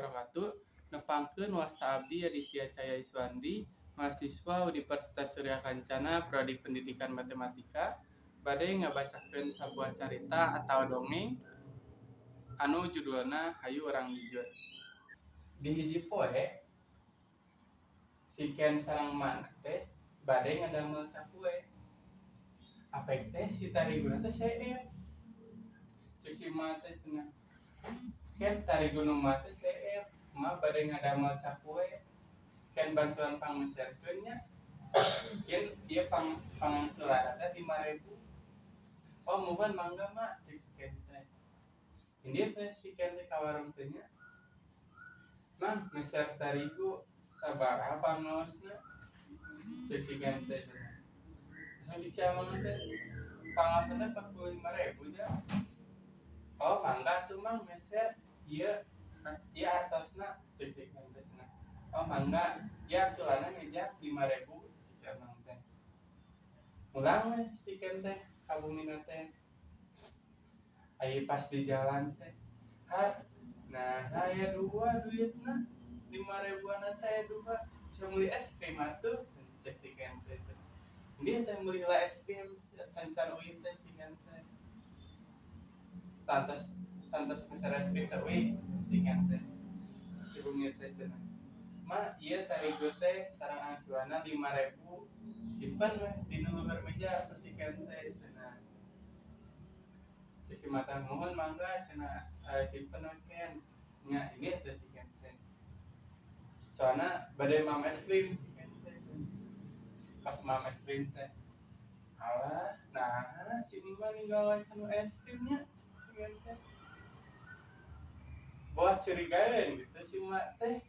wabarakatuh. Nepangkeun wasta abdi Aditya Caya Iswandi, mahasiswa Universitas Surya Kencana, Prodi Pendidikan Matematika, bade ngabacakeun sabuah carita atau dongeng anu judulna Hayu Urang Jujur. Di hiji poe si Ken sareng Mana teh bade ngadamel cakue. Apek teh si tariguna teh seueur. Cek si Ma teh cenah. Ken tariguna mah teh seueur, mah bade ngadamel cakue. Ken bantuan pangmeserkeun nya. Ken ieu pangangsuran teh 5.000. Oh, mohon mangga mak cek si Ken teh. Ini teh si Ken teh ka warung teh nya. Mang, meser tarigu sabaraha pangosna? Cek si Ken teh. Terus si Amang teh pangapunten 45.000 nya. Oh, mangga tuh mang meser. Ieu artosna cek si Ken teh. Oh, mangga. Ya sulana ngejak 5.000 si Amang teh. Mulang we si Ken teh ka bumina teh. Ai pas di jalan teh. Nah, aya 2 duitna. 5.000-an teh 2. Bisa meuli es krim atuh cek si Ken teh. Ini teh meuli heula es krim sancan uin teh si Ken teh. Santos meser es krim teh uin si Ken teh. Ibu mir teh cenah. Ma, ieu tarigu teh sareng angsuranna 5.000. Simpen we di luhur meja atuh si Ken teh cenah. Si mata mohon mangga cenah simpen we Ken. Nya ini atuh si Ken teh. Soalna bade mam es krim si Ken teh. Pas mam es krim teh. Alah, nah si Mima ninggalan kanu es krimnya si Ken teh. Buat curigaeun gitu si Mak teh.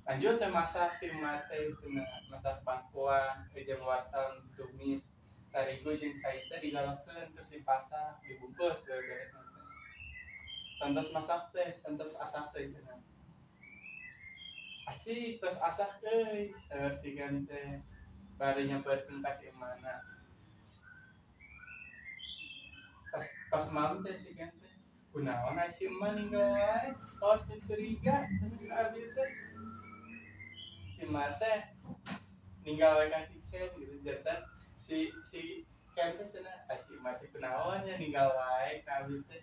Lanjut teh masak si Mak teh cenah, masak pangkuan, jeung wortel tumis. Tarigu jeung cai teh digalekeun terus dipasak, dibungkus beres teh. Santos masak teh, santos asak teh cenah. Asik tos asak euy, saeur si Ken teh. Bari nyampeurkeun ka si Emana. Pas malam teh si Ken teh. Kunaon aya si Eman ninggal wae? Tos teu curiga cenah ka abdi teh. Si Eman teh ninggal wae ka si Ken gitu jantan si Ken teh cenah si Eman teh kunaon nya ninggal wae ka abdi teh.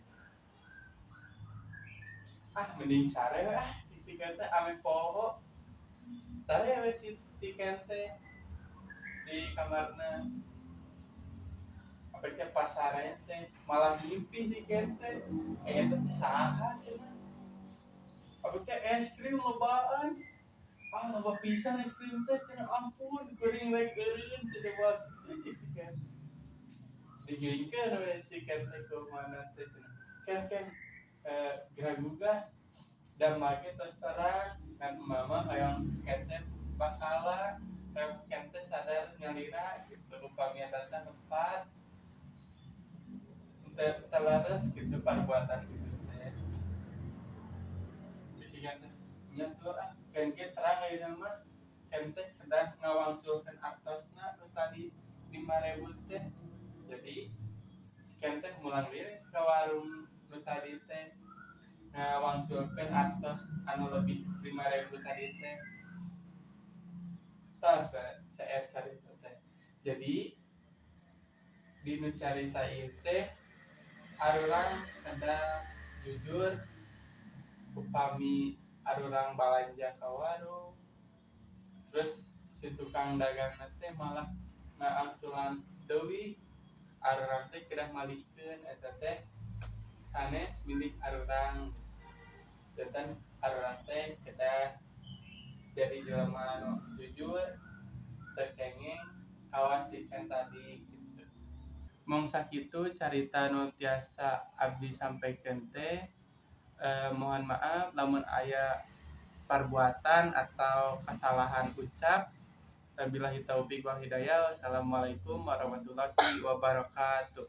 Mending sare we si Ken teh ame poho. Sare we si Ken teh di kamarna. Apakah pas sare teh malah mimpi si Ken teh. Eta teh saha cenah. Apakah es krim lobaan. Loba pisan es krim teh cenah ampun kuring rek eureun cenah buat si Ken. Digeungkeun we si Ken teh ke mana teh cenah. Ken geragugan da make tos terang kan mama hayang Ken teh bakalan Ken teh sadar nyalira gitu upami eta teh tepat teu laras gitu perbuatan gitu teh. Si Ken teh nya tuh Ken ge terang ayeuna mah Ken teh kedah ngawangsulkeun artosna nu tadi 5.000 teh. Jadi si Ken teh mulang deui ka warung nu tadi teh ngawangsulkeun artos anu lebih 5.000 tadi teh. Tos saeur carita teh. Jadi di nu carita ieu teh arurang kada jujur upami arurang balanja ka warung. Terus si tukang dagang teh malah ngaangsulan leuwih. Arurang teh kedah malikeun eta teh sanes milik arurang. Jantan arurang teh kedah jadi jelema anu jujur, teu kengeng awas si Ken tadi gitu. Mung sakitu carita nu tiasa abdi sampaikeun teh. Mohon maaf lamun aya perbuatan atau kesalahan ucap. Wabillahi taufiq wal hidayah. Wassalamualaikum warahmatullahi wabarakatuh.